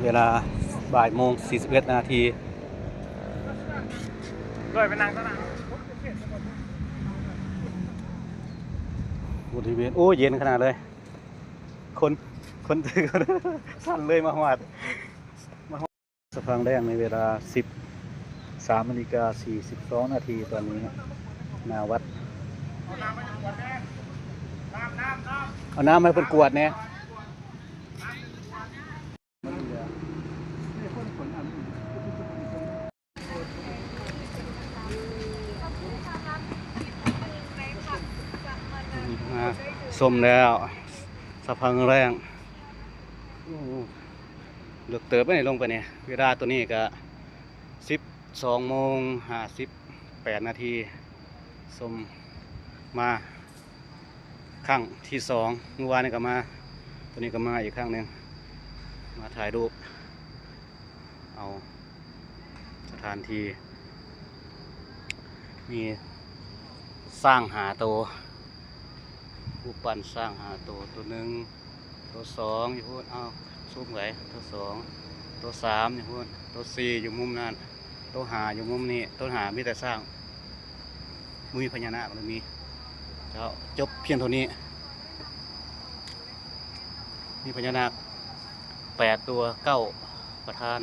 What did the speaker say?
เวลาบ่ายโมง41 นาทีด้วยไปนั่งตลาดบริเวณโอ้เย็นขนาดเลย คนตื่นสั่นเลยมาหอดสะพานแดงในเวลา13:42 นาทีตอนนี้หน้าวัดเอาน้ำให้เพิ่นกวดเนี่ยมาส้มแล้วสะพานแรงเลือกเติบไปลงไปเนี่ยเวลาตัวนี้ก็12:58 นาทีส้มมาครั้งที่2เมื่อวานนี้ก็มาตัวนี้ก็มาอีกครั้งหนึ่งมาถ่ายรูปเอาสถานที่มีสร้างหาตัวผู้ปั่นสร้างหาตัวหนึ่งตัวสองอยู่พูดเอาซูมไว้ตัวสองตัวสามอยู่พูดตัวสี่อยู่มุมนั้นตัวหาอยู่มุมนี้ตัวหามีแต่สร้างมีพญานาคหรือมีเจ้าจบเพียงเท่านี้มีพญานาค8 ตัว 9 ประธาน